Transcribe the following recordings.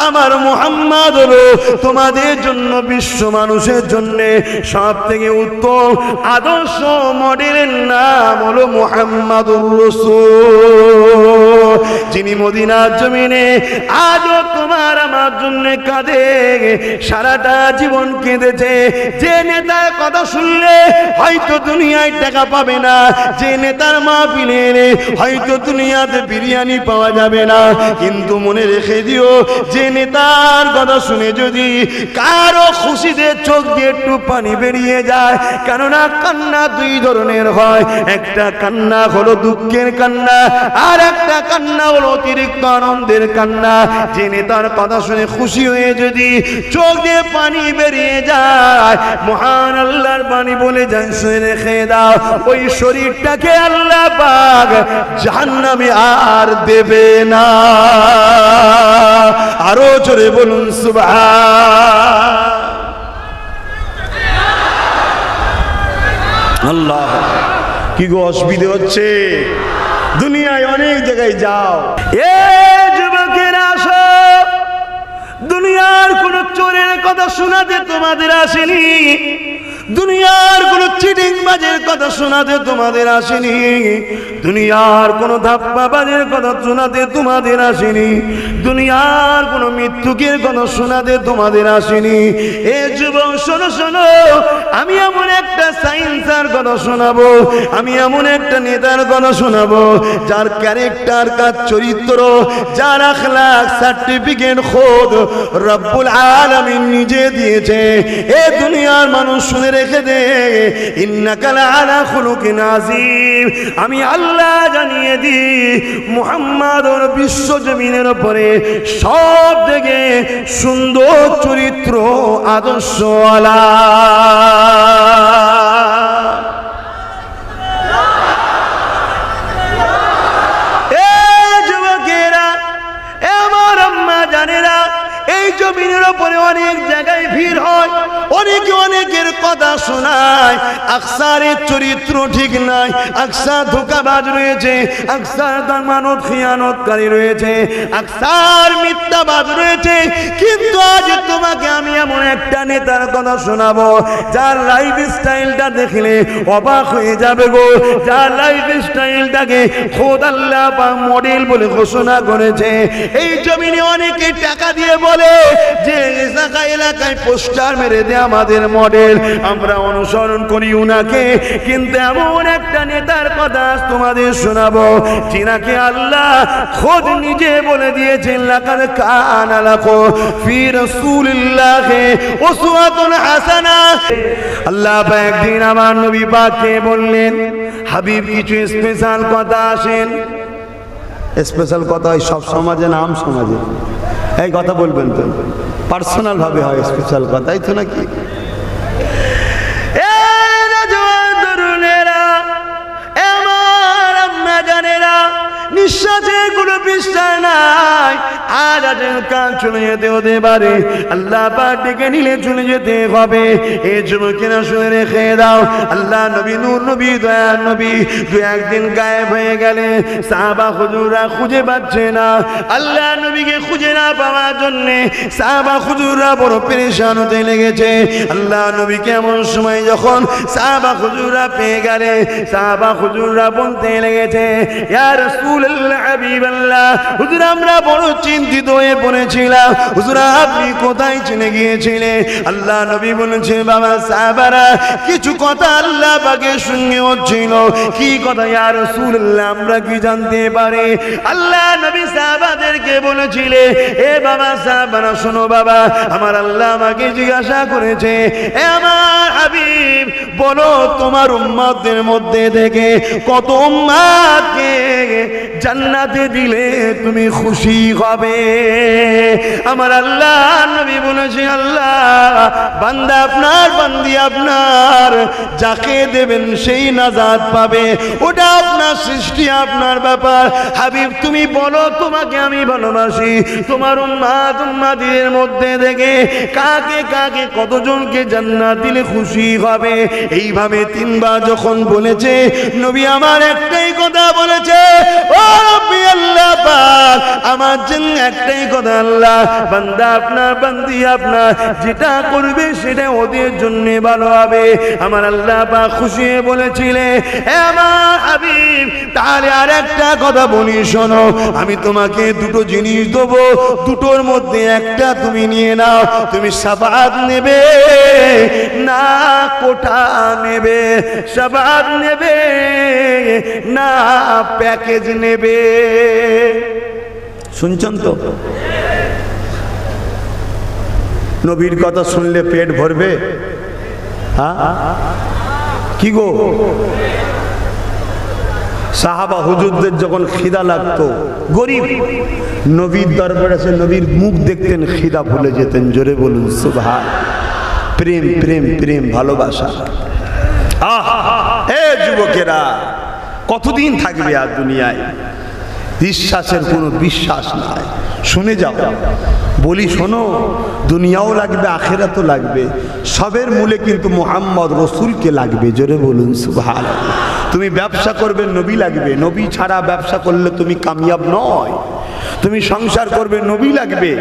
আমার মুহাম্মদ হলো তোমাদের জন্য বিশ্ব মানুষের জন্য সবথেকে উত্তম আদর্শ মডেলের নাম হলো মুহাম্মাদুর রাসূল, যিনি মদিনার জমিনে আজও তোমার আমার জন্য কাঁদে, সারাটা জীবন কেঁদেছে। যে নেতার কথা শুনলে হয়তো দুনিয়ায় টাকা পাবে না, যে নেতার মাহফিলে এলে হয়তো দুনিয়াতে বিরিয়ানি পাওয়া যাবে না, কিন্তু মনে রেখে দিও যে নেতার কথা শুনে যদি কারো খুশিতে চোখ দিয়ে একটু পানি বেরিয়ে যায়, কেননা কান্না দুই ধরনের হয়, একটা কান্না হলো দুঃখের কান্না, আর একটা কান্না হলো অতিরিক্ত আনন্দের কান্না। যে নেতার কথা শুনে খুশি হয়ে যদি চোখ দিয়ে পানি বেরিয়ে যায়, মহান আল্লাহর বাণী বলে যান, শুনে রেখে দাও ওই শরীরটাকে আল্লাহ পাক জাহান্নামে আর দেবে না। আরো জোরে বলুন সুবহানাল্লাহ। কি গো অসুবিধা হচ্ছে? দুনিয়ায় অনেক জায়গায় যাও, এ যুবকেরা আসো, দুনিয়ার কোন চোরের কথা শোনাতে তোমাদের আসেনি, দুনিয়ার কোন চিটিংবাজের কথা শোনাতে তোমাদের আসেনি, দুনিয়ার কোন ধাপ্পাবাজের কথা শোনাতে তোমাদের আসেনি, দুনিয়ার কোন মৃত্যুকের কথা শোনাতে তোমাদের আসেনি। এ যুবক শোনো শোনো, আমি এমন একটা সায়েন্সের কথা শোনাবো, আমি এমন একটা নেতার কথা শোনাবো যার ক্যারেক্টার, কার চরিত্র, যার আখলাক সার্টিফিকেট খোদ রব্বুল আলামিন নিজে দিয়েছে। এ দুনিয়ার মানুষ শুনে রেখে দে, ইন্নাকা লাআলা খুলুকিন আযীম। আমি আল্লাহ জানিয়ে দিই মুহাম্মাদুর বিশ্ব জমিনের উপরে সব থেকে সুন্দর চরিত্র আদর্শওয়ালা। এই জমিনের উপরে অনেক জায়গায় ভিড় হয়, অনেকে অনেকের কথা শোনায়, আকসারের চরিত্র ঠিক নাই, আকসার ধোঁকাবাজ রয়েছে, আকসার মানত খিয়ানতকারী রয়েছে, আকসার মিথ্যাবাজ রয়েছে। কিন্তু আজ তোমাকে আমি এমন একটা নেতার কথা শোনাবো যার লাইফ স্টাইলটা দেখলে অবাক হয়ে যাবে গো, যার লাইফ স্টাইলটাকে খোদ আল্লাহ পাক মডেল বলে ঘোষণা করেছে। এই জমিনে অনেকে টাকা দিয়ে বলে যে এলাকায় পোস্টার মেরে দে আমাদের মডেল, আমরা অনুসরণ করি উনাকে। কিন্তু এমন একটা নেতার কথা তোমাদের শোনাবো যিনাকে আল্লাহ খোদ নিজে বলে দিয়েছেন, লাকাদ কানা লাকুম ফি রাসূলিল্লাহি উসওয়াতুন হাসানা। আল্লাহ পাক একদিন আমার নবী পাককে বললেন, হাবিব কিছু স্পেশাল কথা আসেন। স্পেশাল কথা হয় সব সমাজে না আম সমাজে? এই কথা বলবেন তো, পার্সোনাল ভাবে হয় স্পেশাল কথাই তো নাকি? নিঃশ্বাসে কোনো বিশ্বাস নাই, আর কাজ চলে যেতে হতে পারে, আল্লাহ পাক ডেকে নিলে চলে যেতে হবে। এই যুবকেরা শুনে রেখে দাও, আল্লাহ নবী নূর নবী দয়ার নবী দু একদিন গায়েব হয়ে গেলে সাহাবা হুজুররা খুঁজে পাচ্ছে না। আল্লাহ নবীকে খুঁজে না পাওয়ার জন্যে সাহাবা হুজুররা বড় পেরেশান হতে লেগেছে। আল্লাহ নবীকে এমন সময় যখন সাহাবা হুজুররা পেয়ে গেলে, সাহাবা হুজুররা বলতে লেগেছে, ইয়া রাসূলুল্লাহ হাবিবাল্লাহ, হুজুর আমরা বড় চিন্তিত হয়ে পড়েছিলাম, হুজুর আপনি কোথায় চলে গিয়েছিলেন? আল্লাহ নবী বলেছে, বাবা সাহাবারা কিছু কথা আল্লাহ পাকের সঙ্গে হচ্ছিল। কি কথা ইয়া রাসূলুল্লাহ, আমরা কি জানতে পারি? আল্লাহ নবী সাহাবাদেরকে বলেছিলেন, এ বাবা সাহাবারা শোনো বাবা, আমার আল্লাহ আমাকে জিজ্ঞাসা করেছে, এ আমার হাবিব বলো তোমার উম্মতদের মধ্যে থেকে কত উম্মতকে জান্নাতে দিলে তুমি খুশি হবে? আমার আল্লাহ নবী বলেছে, আল্লাহ বান্দা আপনার, বান্দি আপনার, যাকে দেবেন সেই নাজাত পাবে, ওটা আপনার সৃষ্টি, আপনার ব্যাপার। হাবিব তুমি বলো তোমাকে আমি ভালোবাসি, তোমার উম্মত উম্মতিদের মধ্যে থেকে কাকে কাকে কতজনকে জান্নাত দিলে খুশি হবে? এইভাবে তিনবার যখন বলেছে, নবী আমার একটাই কথা বলেছে, ও রব্বি আল্লাহ পাক, আমার জন্য একটাই কথা, আল্লাহ বান্দা আপনার, বান্দি আপনার, যেটা করবে সেটা ওদের জন্য ভালো হবে। আমার আল্লাহ পাক খুশি হয়ে বলেছিলে, হে আমার হাবিব, তাহলে আর একটা কথা বলি শোনো, আমি তোমাকে দুটো জিনিস দেবো, দুটোর মধ্যে একটা তুমি নিয়ে নাও। তুমি শাফাআত নেবে না কোটা নেবে? শাফাআত নেবে না প্যাকেজ নেবে? শুনছেন তো? নবীর কথা শুনলে পেট ভরবে? হ্যাঁ কি গো? সাহাবা হুজুরদের যখন খিদা লাগতো, গরিব, নবীর দরবারে এসে নবীর মুখ দেখতেন, খিদা ভুলে যেতেন। জোরে বলুন সুবহান। প্রেম প্রেম প্রেম, ভালোবাসা। এ যুবকেরা, কতদিন থাকবে আর দুনিয়ায়? বিশ্বাসের কোনো বিশ্বাস নাই। শুনে যাও, বলি শোনো, দুনিয়াও লাগবে, আখিরাতও লাগবে, সবের মূলে কিন্তু মুহাম্মদ রসুলকে লাগবে। জোরে বলুন সুবহানাল্লাহ। তুমি ব্যবসা করবে, নবী লাগবে, নবী ছাড়া ব্যবসা করলে তুমি কামিয়াব নয়। তুমি সংসার করবে, নবী লাগবে।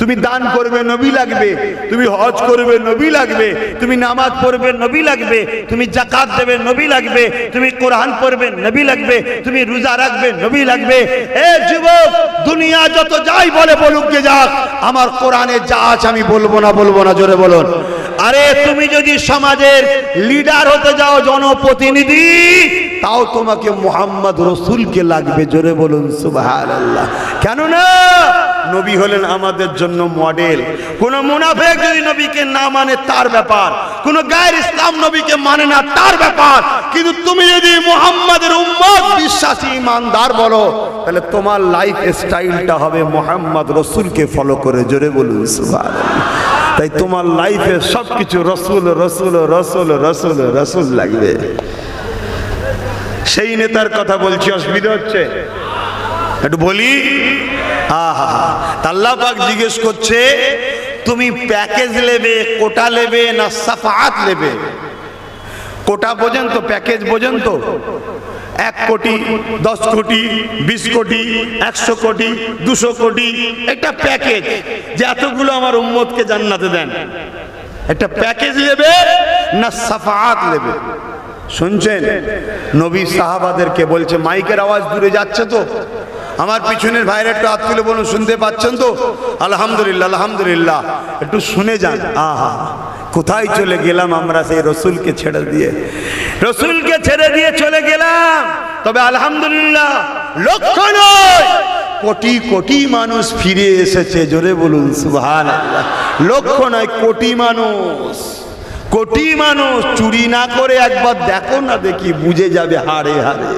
তুমি দান করবে, নবী লাগবে। তুমি হজ করবে, নবী লাগবে। তুমি নামাজ পড়বে, নবী লাগবে। তুমি যাকাত দেবে, নবী লাগবে। তুমি কোরআন পড়বে, নবী লাগবে। তুমি রোজা রাখবে, নবী লাগবে। এ যুবক, দুনিয়া যত যাই বলে বলুক গে যাক, আমার কোরআনে যা আছে আমি বলবো না, বলবো না। জোরে বলুন। আরে তুমি যদি সমাজের লিডার হতে যাও, জনপ্রতিনিধি, তাও তোমাকে মুহাম্মদ রসুলকে লাগবে। জোরে বলুন সুবহানাল্লাহ। কেননা নবী হলেন আমাদের জন্য মডেল। কোন মুনাফিক যদি নবীকে না মানে তার ব্যাপার, কোন গায়ের ইসলাম নবীকে মানে না তার ব্যাপার, কিন্তু তুমি যদি মুহাম্মাদের উম্মত, বিশ্বাসী ইমানদার বলো, তাহলে তোমার লাইফ স্টাইলটা হবে মুহাম্মদ রসুলকে ফলো করে। জোরে বলুন সুবহানাল্লাহ। তাই তোমার লাইফে সবকিছু রসুল রসুল রসুল রসুল রসুল লাগবে। সেই নেতার কথা বলছি, অসুবিধা হচ্ছে? একটু বলি। আল্লাহ পাক জিজ্ঞেস করছে, তুমি প্যাকেজ নেবে, কোটা নেবে না শাফাআত নেবে? কোটা বোঝেন তো, প্যাকেজ বোঝেন তো? 1 কোটি, 10 কোটি, 20 কোটি, 100 কোটি, 200 কোটি, একটা প্যাকেজ যে এতগুলো আমার উম্মতকে জান্নাতে দেন। একটা প্যাকেজ নেবে না শাফাআত নেবে? শুনছেন? নবী সাহাবাদেরকে বলছে, মাইকের আওয়াজ দূরে যাচ্ছে তো? আমার পিছনের ভাইরা একটু হাত তুলে বলুন, শুনতে পাচ্ছেন তো? আলহামদুলিল্লাহ, আলহামদুলিল্লাহ। একটু শুনে যান। আহা, কোথায় চলে গেলাম আমরা সেই রসুলকে ছেড়ে দিয়ে? রসুলকে ছেড়ে দিয়ে চলে গেলাম। তবে আলহামদুলিল্লাহ, লক্ষ নয়, কোটি কোটি মানুষ ফিরে এসেছে। জোরে বলুন সুবহানাল্লাহ। লক্ষ নয়, কোটি মানুষ। কোটি মানুষ। চুরি না করে একবার দেখো না, দেখি বুঝে যাবে হাড়ে হাড়ে।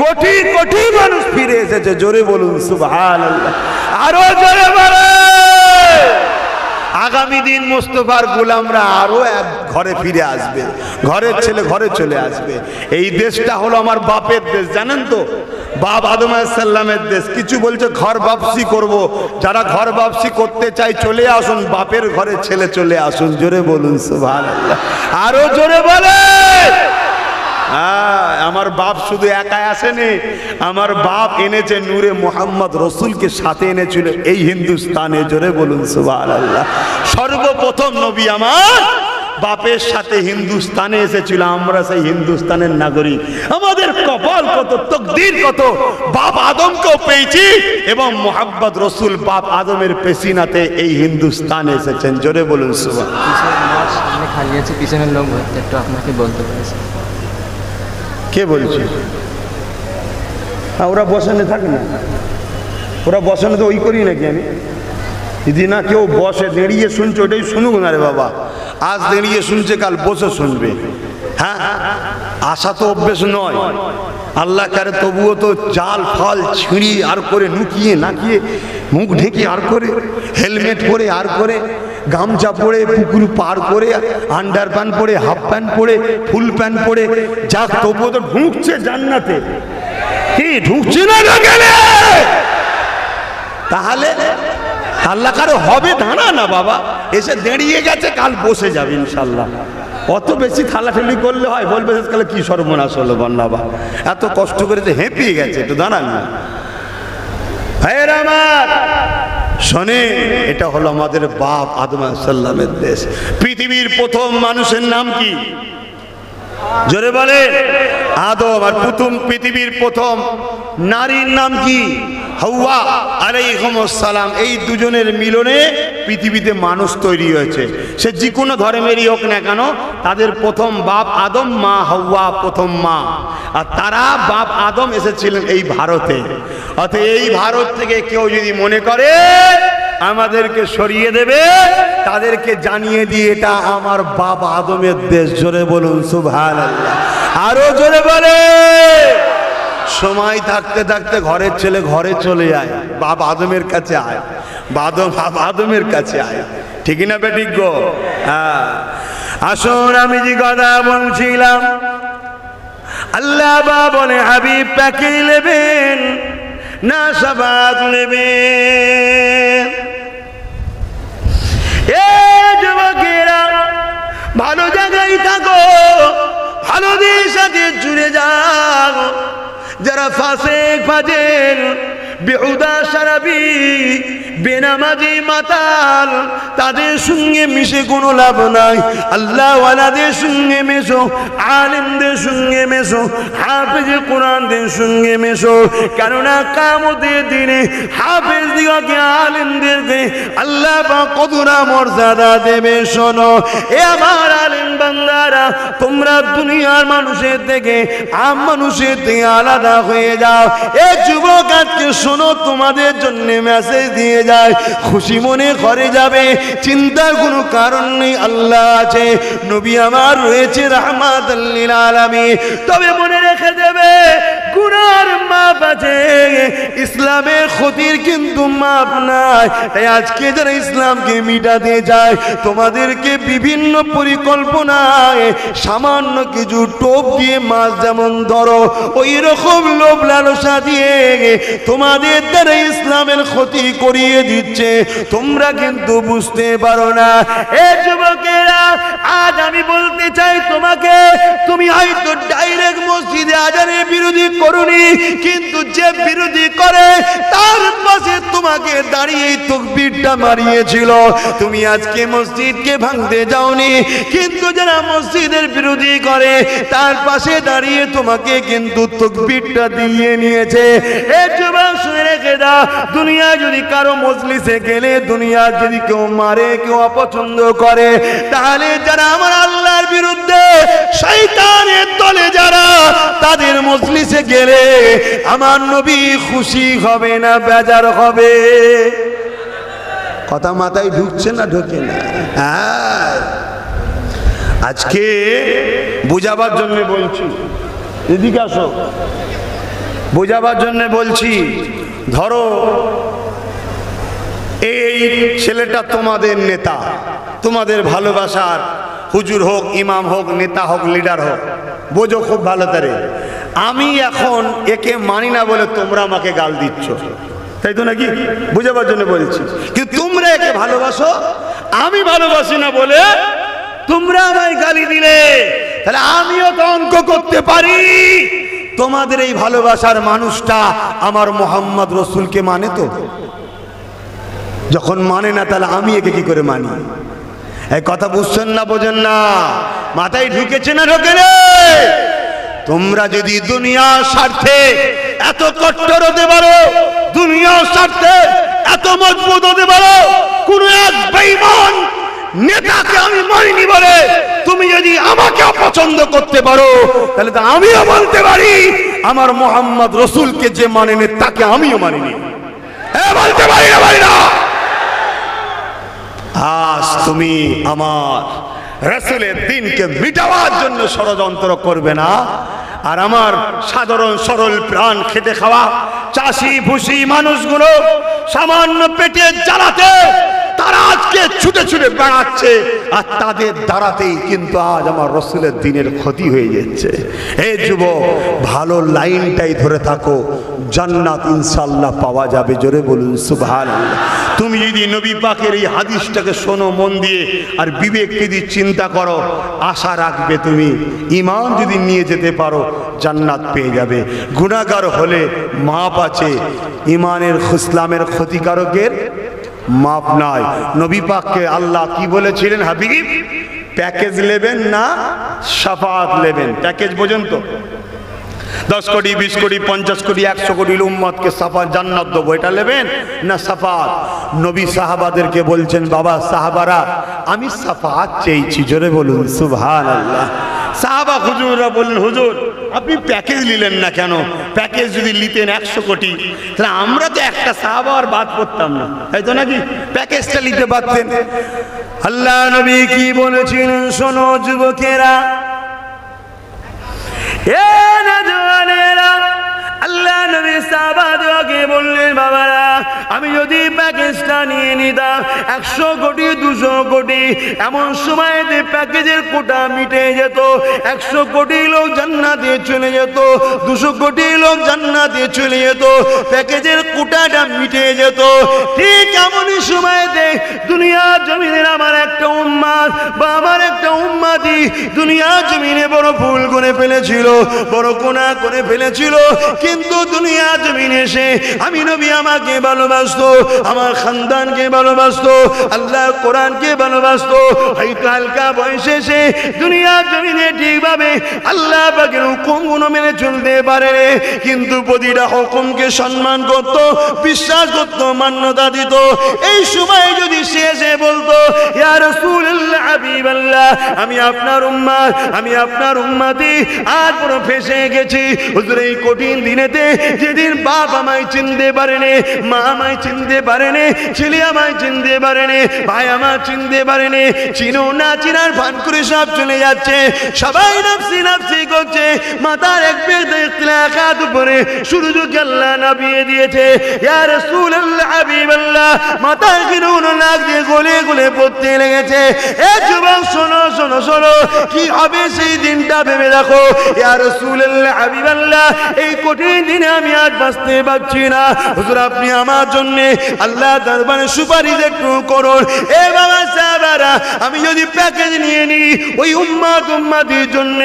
কোটি কোটি মানুষ ফিরে এসেছে। জোরে বলুন সুবহানাল্লাহ। আরো জোরে বলেন। আগামী দিন মুস্তাফার গোলামরা আরো এক ঘরে ফিরে আসবে, ঘরের ছেলে ঘরে চলে আসবে। এই দেশটা হলো আমার বাপের দেশ, জানেন তো? বাপ আদম আলাইহিস সালামের দেশ। কিছু বলছে ঘর বাপসি করব, যারা ঘর বাপসি করতে চাই চলে আসুন, বাপের ঘরে ছেলে চলে আসুন। জোরে বলুন সুবহানাল্লাহ। আরো জোরে বলেন। আমার বাপ শুধু একাই আসেনি, আমার বাপ এনেছে নূরে মুহাম্মদ রসুলকে সাথে এনেছিল এই হিন্দুস্তানে। জোরে বলুন সুবহানাল্লাহ। সর্বপ্রথম নবী আমার বাপের সাথে হিন্দুস্তানে এসেছিল। আমরা সেই হিন্দুস্তানের নাগরিক। আমাদের কপাল কত, তকদির কত, বাপ আদমকেও পেয়েছি এবং মুহাম্মদ রসুল বাপ আদমের পেশিনাতে এই হিন্দুস্তানে এসেছেন। জোরে বলুন সুবহানাল্লাহ। খালি আছে, পিছনের লোক একটু আপনাকে বলতে পারেছে। কে বলছে? ওরা বসানে থাকে না, ওরা বসানে তো ওই করি নাকি আমি? যদি না কেউ বসে দাঁড়িয়ে শুনছে, ওটাই শুনুক না রে বাবা। আজ দাঁড়িয়ে শুনছে, কাল বসে শুনবে। হ্যাঁ, আশা তো অভ্যেস নয়। আল্লাহ কারে তবুও তো জাল ফল ছিঁড়ি আর করে, নুকিয়ে নাকিয়ে, মুখ ঢেকে আর করে, হেলমেট পরে আর করে, গামছা পরে, পুকুর পার করে, আন্ডার প্যান্ট পরে, হাফ প্যান্ট পরে, ফুল প্যান্ট পরে, যাক তবুও তো ঢুকছে জান্নাতে। কি ঢুকছে না গেলে? তাহলে আল্লাহ কারো হবে দাঁড়া না বাবা, এসে দাঁড়িয়ে গেছে, কাল বসে যাবে ইনশাল্লাহ। অত বেশি ঠালাঠেলি করলে হয়? বলবে শেষকালে কি সর্বনাশ হলো বন্যাবা, এত কষ্ট করে যে হেঁপিয়ে গেছে, একটু দাঁড়ান না ভাইয়েরা আমার। শোনে, এটা হলো আমাদের বাপ আদম আলাইহিস সালামের দেশ। পৃথিবীর প্রথম মানুষের নাম কি? জোরে বলে। আদম। আর প্রথম পৃথিবীর প্রথম নারীর নাম কি? হাওয়া আলাইহিস সালাম। এই দুজনের মিলনে পৃথিবীতে মানুষ তৈরি হয়েছে। সে যে কোনো ধর্মেরই হোক না কেন, তাদের প্রথম বাপ আদম, মা হাওয়া প্রথম মা। আর তারা বাপ আদম এসেছিলেন এই ভারতে। অতএব এই ভারত থেকে কেউ যদি মনে করে আমাদেরকে সরিয়ে দেবে, তাদেরকে জানিয়ে দিয়ে এটা আমার বাপ আদমের দেশ। জোরে বলুন সুবহানাল্লাহ, আরো জোরে বলে। সময় থাকতে থাকতে ঘরের ছেলে ঘরে চলে যায়, বাপ আদমের কাছে আয়, বাপ আদমের কাছে আয়। ঠিক না বেঠিক গো? হ্যাঁ। আসুন, আমি যে কথা বলছিলাম, আল্লাহ বা বলে হাবিব পাকে নেবেন না শাফাত নেবেন। এ যুবকেরা, ভালো জায়গায় থাকো, ভালোদের সাথে জুড়ে যাও। যারা ফাসিক ফাজিল, বেহুদা শারাবি, বেনামাজি মাতাল, তাদের সঙ্গে মিশে কোনো লাভ নাই। আল্লাহ ওয়ালাদের সঙ্গে মেশো, আলেমদের সঙ্গে মেশো, হাফেজ কোরআনদের সঙ্গে মেশো। কেননা কিয়ামতের দিনে হাফেজ দিগকে, আলেমদেরকে আল্লাহ পাক কতটা মর্যাদা দেবে। শোনো এ আমার আলেম বান্দারা, তোমরা দুনিয়ার মানুষের থেকে, আম মানুষের থেকে আলাদা হয়ে যাও। এ যুবক, আজকে শোনো, তোমাদের জন্য মেসেজ দিয়ে যায়, খুশি মনে ঘরে যাবে, চিন্তার কোনো কারণ নেই। আল্লাহ আছে, নবী আমার রয়েছে রাহমাতাল লিল আলামিন। তবে মনে রেখে দেবে, গুনার মাপ আছে, ইসলামের ক্ষতির কিন্তু মাপ নাই। তাই আজকে যারা ইসলামকে মিটাতে যায়, তোমাদেরকে বিভিন্ন পরিকল্পনায় সামান্য কিছু টোপ দিয়ে মাছ যেমন ধরো, ওই রকম লোভ লালসা দিয়ে তোমাদের দ্বারা ইসলামের ক্ষতি করিয়ে দিচ্ছে, তোমরা কিন্তু বুঝতে পারো না। এ যুবকেরা, আজ আমি বলতে চাই তোমাকে, তুমি হয়তো ডাইরেক্ট মসজিদে আজানের বিরোধী করুনি, কিন্তু যে বিরোধী করে তার পাশে তোমাকে দাঁড়িয়ে তাকবীরটা মারিয়েছিল। তুমি আজকে মসজিদকে ভাঙতে যাওনি, কিন্তু যারা মসজিদের বিরোধী করে তার পাশে দাঁড়িয়ে তোমাকে কিন্তু তাকবীরটা দিয়ে নিয়েছে। এ যুবক, শুনে রেখে দাও, দুনিয়া যদি কারো মজলিসে গেলে, দুনিয়া যদি কেউ মারে, কেউ অপছন্দ করে, তাহলে যারা আমার আল্লাহর বিরুদ্ধে, শয়তানের দলে যারা, তাদের মজলিসে গেলে আমার নবী খুশি হবে না বেজার হবে? কথা মাথায় ঢুকছে না ঢোকে না? হ্যাঁ, আজকে বুঝাবার জন্য বলছি, এদিকে আসো, বুঝাবার জন্য বলছি। ধরো এই ছেলেটা তোমাদের নেতা, তোমাদের ভালোবাসার হুজুর হোক, ইমাম হোক, নেতা হোক, লিডার হোক, বোঝো খুব ভালো করে। আমি এখন একে মানি না বলে তোমরা আমাকে গাল দিচ্ছ, তাই তো নাকি? বুঝাবার জন্য বলছি। কিন্তু তোমরা একে ভালোবাসো, আমি ভালোবাসি না বলে তোমরা আমায় গালি দিলে, তাহলে আমিও তো অঙ্ক করতে পারি। তোমাদের এই ভালোবাসার মানুষটা আমার মোহাম্মদ রসুলকে মানে তো? যখন মানে না, তাহলে আমি একে কি করে মানি? এই কথা বুঝছেন না, বোঝেন না? মাথায় ঢুকেছে না ঢোকে রে? তোমরা যদি দুনিয়ার স্বার্থে এত কট্টর হতে পারো, দুনিয়ার স্বার্থে এত মজবুত হতে পারো, কোন এক বেঈমান নেতাকে আমি মানিনি বলে তুমি যদি আমাকে অপছন্দ করতে পারো, তাহলে তো আমিও বলতে পারি আমার মোহাম্মদ রসুলকে যে মানেনি তাকে আমিও মানিনি। হ্যাঁ, বলতে পারি না, ভাই না? আজ তুমি আমার রাসূলের দ্বীনকে মিটাবার জন্য ষড়যন্ত্র করবে না, আর আমার সাধারণ সরল প্রাণ খেতে খাওয়া চাষি ভুষি মানুষগুলো সামান্য পেটে জ্বালাতে তারা আজকে ছুটে ছুটে বেড়াচ্ছে, আর তাদের দ্বারাতেই কিন্তু আজ আমার রসুলের দিনের ক্ষতি হয়ে যাচ্ছে। হে যুবক, ভালো লাইনটাই ধরে থাকো, জান্নাত ইনশাআল্লাহ পাওয়া যাবে। জোরে বলুন সুবহানাল্লাহ। তুমি যদি নবী পাকের এই হাদিসটাকে শোনো মন দিয়ে, আর বিবেককে দিয়ে চিন্তা করো, আশা রাখবে তুমি ঈমান যদি নিয়ে যেতে পারো জান্নাত পেয়ে যাবে। গুনাহগার হলে মাপ আছে, ঈমানের ইসলামের ক্ষতিকারকের মাপ নাই। নবী পাককে আল্লাহ কি বলেছিলেন? হাবিব, প্যাকেজ নেবেন না শাফাআত নেবেন? প্যাকেজ বোঝেন তো? 10 কোটি 20 কোটি 50 কোটি 100 কোটি উম্মতকে শাফাআত জান্নাত দেবো, এটা নেবেন না শাফাআত? নবী সাহাবাদেরকে বলছেন, বাবা সাহাবারা, আমি শাফাআত চেয়েছি। জোরে বলুন সুবহানাল্লাহ। সাহাবা হুজুররা বললেন, হুজুর আপনি প্যাকেজ নিলেন না কেন? প্যাকেজ যদি নিতেন 100 কোটি, তাহলে আমরা তো একটা সাহাবা আর বাদ পড়তাম না, তাই তো নাকি? প্যাকেজটা নিতে পারতেন। আল্লাহ নবী কি বলেছিলেন শোনো যুবকেরা, আল্লাহ নবী সাহাবাদেরকে বললেন, বাবারা আমি যদি প্যাকেজটা নিয়ে নিতাম 100 কোটি 200 কোটি, এমন সময়তে প্যাকেজের কোটা মিটে যেত, 100 কোটি লোক জান্নাতে চলে যেত, 200 কোটি লোক জান্নাতে চলে যেত, প্যাকেজের কোটাটা মিটে যেত। ঠিক এমনই সময়তে দুনিয়া জমিনের আমার একটা উম্মাত বা আমার একটা উম্মাতি দুনিয়া জমিনে বড় ভুল করে ফেলেছিল, বড় গুনাহ করে ফেলেছিল, কিন্তু দুনিয়া জমিনে এসে আমি নবী আমাকে ভালোবাসতো, আমার খানদানকে ভালোবাসতো, আল্লাহ কোরআনকে ভালোবাসতো। হয়তো হালকা বয়সে এসে দুনিয়া জমিনে ঠিকভাবে আল্লাহ পাকের হুকুমগুলো মেনে চলতে পারে, কিন্তু প্রতিটা হুকুমকে সম্মান করত, বিশ্বাস করত, মান্যতা দিত। এই সময় যদি সে এসে বলতো, ইয়া রাসূলুল্লাহ হাবিবাল্লাহ, আমি আপনার উম্মত, আমি আপনার উম্মতি, আজ বড় ফেঁসে গেছি হুজুর এই কঠিন দিনেতে, যেদিন বাপ আমায় চিনতে পারেনি, মা আমায় চিনতে পারেনি, ছেলে আমায় চিনতে পারেনি, ভাই আমার চিনতে পারেনি, চিনো না চিনার ভান করে সব চলে যাচ্ছে, সবাই নফসি নফসি করছে, মাথার এক বেদ উপরে সূর্যকে আল্লাহ নামিয়ে দিয়েছে। ইয়া রাসূলুল্লাহ হাবিবাল্লাহ, মাথায় কিরুন নাক দিয়ে গলে গলে পড়তে লেগেছে। এ যুবক শোনো শোনো শোনো, কি হবে সেই দিনটা ভেবে দেখো। ইয়া রাসূলুল্লাহ হাবিবাল্লাহ, এই কঠিন দিনে আমি আজ বাঁচতে পারছি না, হুজুর আপনি আমার জন্য আল্লাহ দরবারে সুপারিশ একটু করুন। এ বাবা সাহাবারা, আমি যদি প্যাকেজ নিয়ে নিই ওই উম্মত উম্মতির জন্য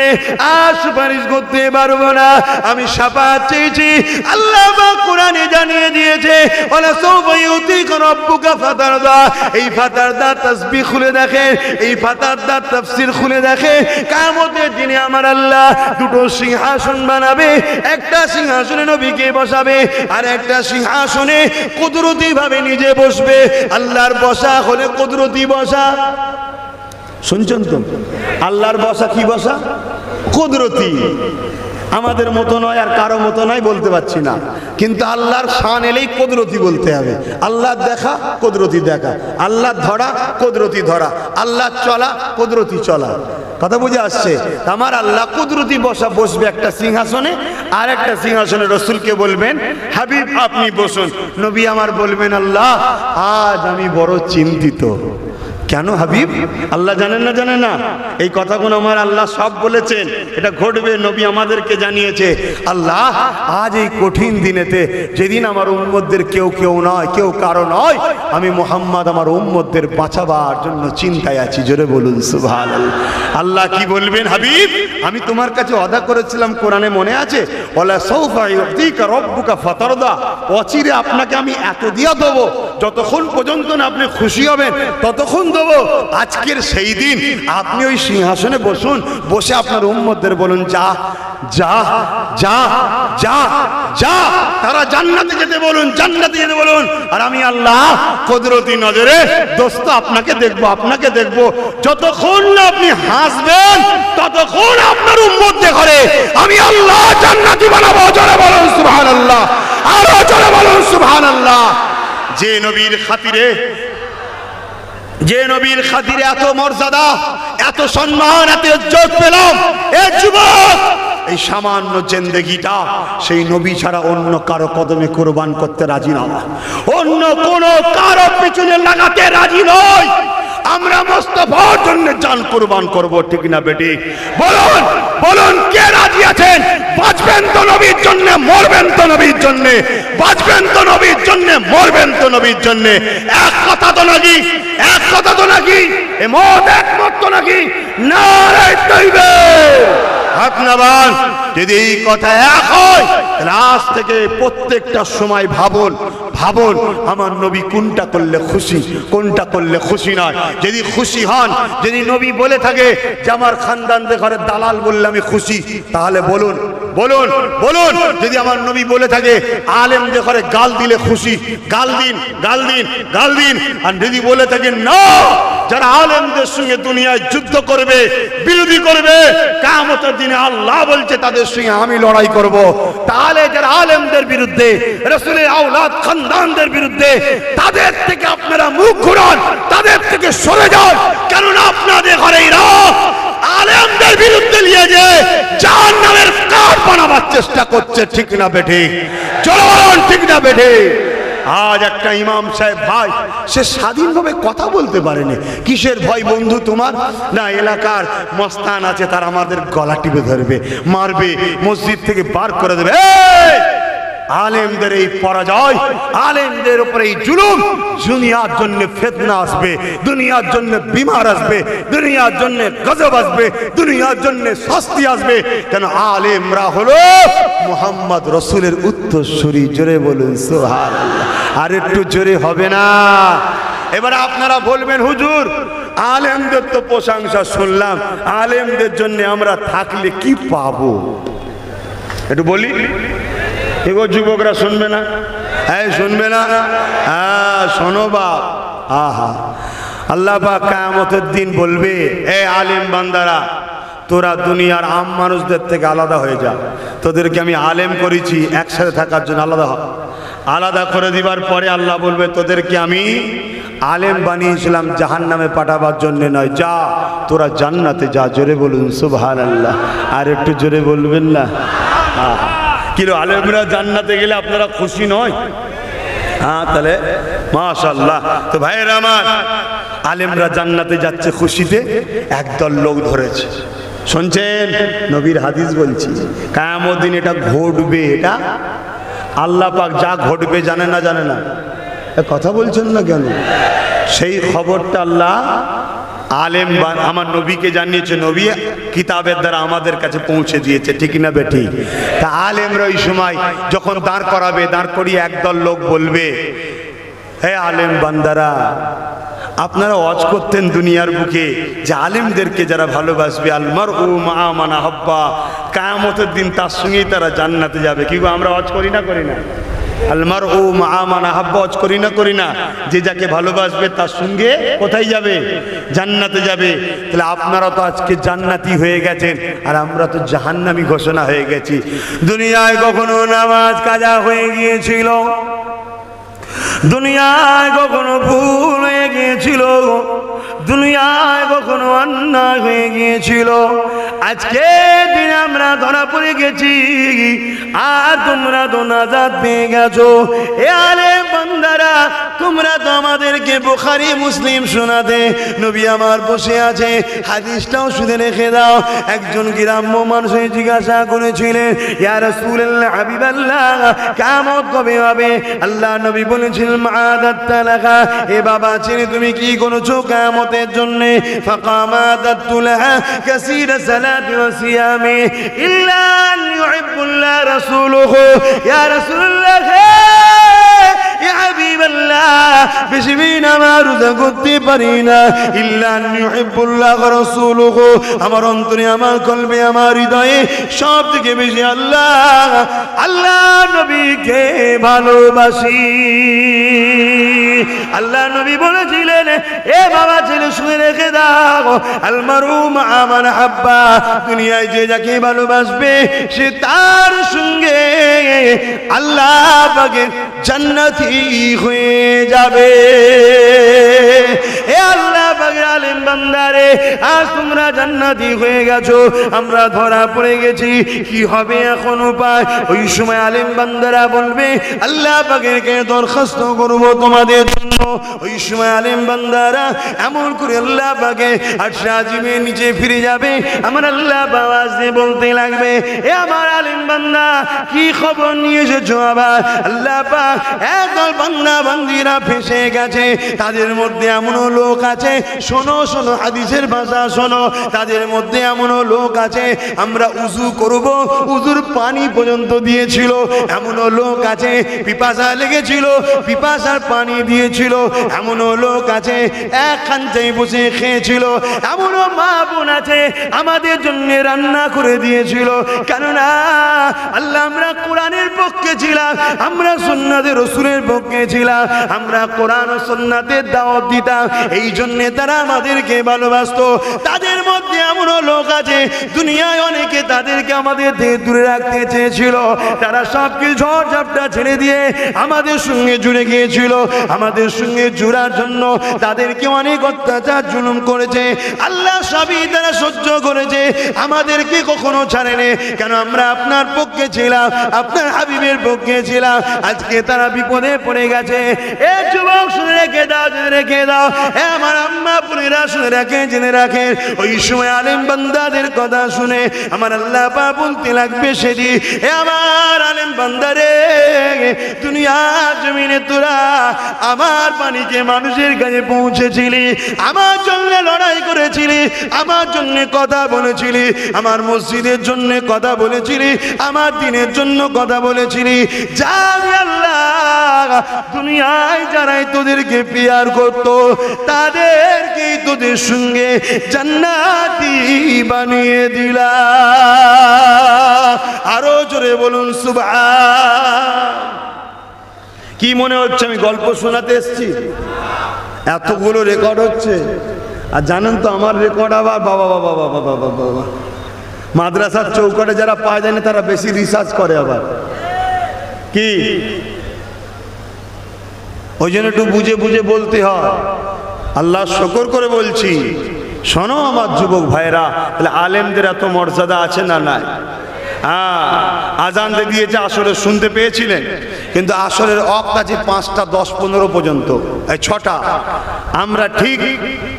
আর সুপারিশ করতে পারবো না। আমি শাফাআত চেয়েছি, আল্লাহ পাক কোরআনে জানিয়ে দিয়েছে, ওয়ালা সাওফা ইউতিকা রাব্বুকা ফাতারদা। এই ফাতারদা তাসবিহ খুলে দেখেন, এই ফাতারদা তাফসীর খুলে দেখেন, কিয়ামতের দিনে আমার আল্লাহ দুটো সিংহাসন বানাবে, একটা সিংহাসনে নবীকে বসাবে, আর একটা সিংহাসনে কুদরতি ভাবে নিজে বসবে। আল্লাহর বসা হলে কুদরতি বসা, শুনছেন তো? আল্লাহর বসা কি বসা? কুদরতি। আমাদের মতো নয়, আর কারো মতো নয়, বলতে পারছি না, কিন্তু আল্লাহর শান এলেই কুদরতি বলতে হবে। আল্লাহর দেখা কুদরতি দেখা, আল্লাহর ধরা কুদরতি ধরা, আল্লাহর চলা কুদরতি চলা। কথা বুঝে আসছে? আমার আল্লাহ কুদরতি বসা বসবে একটা সিংহাসনে, আর একটা সিংহাসনে রসুলকে বলবেন, হাবিব আপনি বসুন। নবী আমার বলবেন, আল্লাহ আজ আমি বড় চিন্তিত। কেন হাবিব? আল্লাহ জানেন না? জানেন না? এই কথাগুলো আমার আল্লাহ সব বলেছেন, এটা ঘটবে, নবী আমাদেরকে জানিয়েছে। আল্লাহ আজ এই কঠিন দিনেতে, যেদিন আমার উম্মতদের কেউ কেউ নয়, কেউ কারো নয়, আমি মুহাম্মদ আমার উম্মতদের বাঁচাবার জন্য চিন্তায় আছি। জোরে বলুন সুবহানাল্লাহ। আল্লাহ কি বলবেন? হাবিব আমি তোমার কাছে ওয়াদা করেছিলাম, কোরআনে মনে আছে, ওয়ালা সাওফা ইউতিকা রাব্বুকা ফাতারদা, অচিরে আপনাকে আমি এত দিয়া দেবো, যতক্ষণ পর্যন্ত না আপনি খুশি হবেন ততক্ষণ দেবো। আজকের সেই দিন, আপনি ওই সিংহাসনে বসুন, বসে আপনার উম্মতদের বলুন, যা যা যা যা যা, তারা জান্নাতে যেতে বলুন, জান্নাতে যেতে বলুন। আর আমি আল্লাহ কুদরতি নজরে দোস্ত আপনাকে দেখবো, আপনাকে দেখবো। যতক্ষণ না আপনি হাসবেন ততক্ষণ আপনার উম্মতদের ঘরে আমি আল্লাহ জান্নাতি বানাবো। জোরে বলুন সুবহানাল্লাহ, আরো জোরে বলুন সুবহানাল্লাহ। যে নবীর খাতিরে, যে নবীর খাতিরে এত মর্যাদা, এত সম্মান, এত ইজ্জত পেলাম, এ যুবক এই সামান্য জিন্দেগিটা সেই নবী ছাড়া অন্য কারো কদমে কুরবান করতে রাজি না, অন্য কোনো কারো পিছনে লাগাতে রাজি নয়। আমরা মুস্তাফার জন্য জান কুরবান করব, ঠিক না বেটি? বলুন বলুন, কে রাজি আছেন? বাঁচবেন তো নবীর জন্য, মরবেন তো নবীর জন্য, বাঁচবেন তো নবীর জন্য, মরবেন তো নবীর জন্য। এক কথা তো নাকি, এক কথা তো নাকি, এ মত একমত তো নাকি? নারে তাকবীর, হাত নামান। যদি এই কথা এক হয়, আজ থেকে প্রত্যেকটা সময় ভাবুন ভাবুন আমার নবী কোনটা করলে খুশি, কোনটা করলে খুশি নয়। যদি খুশি হন, যদি নবী বলে থাকে যে আমার খানদানদের ঘরে দালাল বললে আমি খুশি, তাহলে বলুন বলুন বলুন। যদি আমার নবী বলে থাকে আলেমদের ঘরে গাল দিলে খুশি, গাল দিন গাল দিন গাল দিন। আর যদি বলে থাকে না, যারা আলেমদের সঙ্গে দুনিয়ায় যুদ্ধ করবে, বিরোধী করবে, কিয়ামতের দিনে আল্লাহ বলছে তাদের সঙ্গে আমি লড়াই করব, তাহলে যারা আলেমদের বিরুদ্ধে, রাসূলের আওলাদ খানদানদের বিরুদ্ধে, তাদের থেকে আপনারা মুখ ঘুরান, তাদের থেকে সরে যান। কারণ আপনাদের ঘরে এরা আলেমদের বিরুদ্ধে নিয়ে যে জাহান্নামের কাঠ বানাবার চেষ্টা করছে, ঠিক না বেঠি? চলুন, ঠিক না বেঠি? আজ একটা ইমাম সাহেব ভাই, সে স্বাধীনভাবে কথা বলতে পারেনি। কিসের ভয় বন্ধু তোমার? না, এলাকার মস্তান আছে, তারা আমাদের গলা টিপে ধরবে, মারবে, মসজিদ থেকে বার করে দেবে। আলেমদের এই পরাজয়, আলেমদের উপরে এই জুলুম, দুনিয়ার জন্য ফিতনা আসবে, দুনিয়ার জন্য বিমার আসবে, দুনিয়ার জন্য গজব আসবে, দুনিয়ার জন্য শাস্তি আসবে। কেন আলেমরা হলো মুহাম্মদ রাসূলের উত্তরসূরি। জোরে বলুন সুবহানাল্লাহ। আর একটু জোরে হবে না? এবার আপনারা বলবেন হুজুর আলেমদের তো প্রশংসা শুনলাম, আলেমদের জন্য আমরা থাকলে কি পাবো? একটু বলি, এগো যুবকরা শুনবে না? হ্যাঁ শুনবে না? হ্যাঁ শোনো বাপ। আহা, আল্লাহ পাক কিয়ামতের দিন বলবে, এ আলেম বান্দারা, তোরা দুনিয়ার আম মানুষদের থেকে আলাদা হয়ে যা, তোদেরকে আমি আলেম করেছি একসাথে থাকার জন্য, আলাদা হ। আলাদা করে দিবার পরে আল্লাহ বলবে, তোদেরকে আমি আলেম বানিয়েছিলাম জাহান্নামে পাঠাবার জন্য নয়, যা তোরা জান্নাতে যা। জোরে বলুন সুবহানাল্লাহ। আর একটু জোরে বলবেন না? আহা, কিলো আলেমরা জান্নাতে গেলে আপনারা খুশি নয়? হ্যাঁ, তাহলে মাশাআল্লাহ। তো ভাইয়েরা আমার, আলেমরা জান্নাতে যাচ্ছে খুশিতে, একদল লোক ধরেছে। শুনছেন? নবীর হাদিস বলছি, কিয়ামত দিন এটা ঘটবে। এটা আল্লাহ পাক যা ঘটবে জানে না, জানে না? কথা বলছেন না কেন? সেই খবরটা আল্লাহ আলেম আমার নবীকে জানিয়েছে, নবী কিতাবের দ্বারা আমাদের কাছে পৌঁছে দিয়েছে, ঠিক না বেটি? তা আলেমরা ওই সময় যখন দাঁড় করাবে, দাঁড় করিয়ে একদল লোক বলবে, হে আলেম বান্দারা, আপনারা ওয়াজ করতেন দুনিয়ার বুকে যে আলেমদেরকে যারা ভালোবাসবে, আল মারউ মা মান আহাব্বা, কিয়ামতের দিন তার সঙ্গেই তারা জান্নাতে যাবে। কি গো, আমরা ওয়াজ করি না করি না? আল মারউ মা মান আহাব্বা ওয়াজ করি না করি না? যে যাকে ভালোবাসবে তার সঙ্গে কোথায় যাবে? জান্নাতে যাবে। তাহলে আপনারা তো আজকে জান্নাতি হয়ে গেছেন, আর আমরা তো জাহান্নামী ঘোষণা হয়ে গেছি। দুনিয়ায় কখনো নামাজ কাজা হয়ে গিয়েছিল, দুনিয়ায় কখনো ভুল হয়ে গিয়েছিল, দুনিয়ায় কখনো অন্যায় হয়ে গিয়েছিল, আজকে দিন আমরা ধরা পড়ে গেছি, আর তোমরা তো নাজাত পেয়ে গেছো। এ আলেম বান্দারা, তোমরা তো আমাদেরকে বুখারী মুসলিম শোনাতে, নবী আমার বসে আছে, হাদিসটাও শুনে রেখে দাও। একজন গ্রাম্য মানুষ জিজ্ঞাসা করেছিলেন, ইয়া রাসূলুল্লাহ হাবিবাল্লাহ, কিয়ামত কবে হবে? আল্লাহ নবী বলেছিলেন, মা'আদাত্তা লাহা, এ বাবা ছেলে তুমি কি করেছো কিয়ামতের জন্য? ফাকামাদাতু লাহা কাসীরা সালাতি ওয়া সিয়ামি ইল্লা আন ইউহিব্বুল্লাহ রাসূলুহু। ইয়া রাসূলুল্লাহ, ইয়া হাবিবাল্লাহ, বেশি নামাজ রোজা করতে পারি না, ইল্লা আন ইউহিব্বুল্লাহ রাসূলুহু, আমার অন্তরে, আমার কলবে, আমার হৃদয়ে সব থেকে বেশি আল্লাহ আল্লাহ নবীকে ভালোবাসি। আল্লাহ নবী বলেছিলেন, এ বাবা ছেলে শুনে রেখে দাও, আল মারউ মা মান হাব্বা, দুনিয়ায় যে যাকে ভালোবাসবে সে তার সঙ্গে আল্লাহ পাকের জান্নাতি হয়ে যাবে। এ আল্লাহ পাকের আলেম বান্দারে, আজ তোমরা জান্নাতি হয়ে গেছো, আমরা ধরা পড়ে গেছি, কি হবে এখন উপায়? ওই সময় আলেম বান্দারা বলবে আল্লাহ পাকের কাছে দরখাস্ত করব তোমাদের জন্য। ওই সময় আলেম বান্দারা এমন করে আল্লাহ পাকে আরশে আজিমের নিচে ফিরে যাবে, আমার আল্লাহ আওয়াজ দিয়ে বলতে লাগবে, এ আমার আলেম বান্দা কি খবর নিয়ে এসেছো? আবার আল্লাহ পাক একদল বান্দা বান্দিরা ফেসে গেছে, তাদের মধ্যে এমনও লোক আছে, শোনো শোনো হাদিসের ভাষা শোনো, তাদের মধ্যে এমনও লোক আছে আমরা উযু করব, উযুর পানি পর্যন্ত দিয়েছিল, এমনও লোক আছে পিপাসা লেগেছিল, পিপাসার পানি দিয়েছিল, এমনও লোক আছে এক খাঞ্চায় বসে খেয়েছিল, এমনও মা বোন আছে আমাদের জন্য রান্না করে দিয়েছিল। কেননা আল্লাহ আমরা কোরআনের পক্ষে ছিলাম, আমরা সুন্নাতের রাসূলের পক্ষে ছিলাম, আমরা কোরআন ও সুন্নাতের দাওয়াত দিতাম, এই জন্য তারা আমাদেরকে ভালোবাসতো। তাদের মধ্যে এমনও লোক আছে দুনিয়ায় অনেকে তাদেরকে আমাদের থেকে দূরে রাখতে চেয়েছিল, তারা সব কিছু ঝড় ঝাপটা ছেড়ে দিয়ে আমাদের সঙ্গে জুড়ে গিয়েছিল। আমাদের সঙ্গে জুড়ার জন্য তাদেরকে অনেক অত্যাচার জুলুম করেছে, আল্লাহ সবই তারা সহ্য করেছে, আমাদেরকে কখনো ছাড়েনি। কেন? আমরা আপনার পক্ষে ছিলাম, আপনার হাবিবের পক্ষে ছিলাম। আজকে তারা বিপদে পড়ে গেছে। এ যুবক শুনে রেখে দাও, জেনে রেখে দাও, এ আমার আম্মা বোনেরা শুনে রাখে, জেনে রাখেন, ওই সময় আলেম বান্দাদের কথা শুনে আমার আল্লাহ পাক বলতে লাগবে সেদিন, এ আমার আলেম বান্দারে, দুনিয়ার জমিনে তোরা আমার পানিকে মানুষের কাছে পৌঁছেছিলি, আমার জন্য লড়াই করেছিলি, আমার জন্য কথা বলেছিলি, আমার মসজিদের জন্য কথা বলেছিলি, আমার দিনের জন্য কথা বলেছিলি। জানি আল্লাহ দুনিয়ায় যারাই তোদেরকে পিয়ার করতো তাদেরকেই তোদের সঙ্গে জান্নাতি বানিয়ে দিলা। আরো জোরে বলুন সুবহান। কি মনে হচ্ছে আমি গল্প শোনাতে এসেছি? এতগুলো রেকর্ড হচ্ছে, আর জানেন তো আমার রেকর্ড আবার বাবা বাবা বাবা বাবা বাবা মাদ্রাসার চৌকাটে যারা পাওয়া যায় না তারা বেশি রিসার্চ করে, আবার কি ওই জন্য একটু বুঝে বুঝে বলতে হয়। আল্লাহ শুকর করে বলছি, শোনো আমার যুবক ভাইরা, তাহলে আলেমদের এত মর্যাদা আছে না নাই? আজান দিয়েছে, আসরে শুনতে পেয়েছিলেন, কিন্তু আসরের ওয়াক্ত আছে 5টা 10-15 পর্যন্ত, এই 6টা। আমরা ঠিক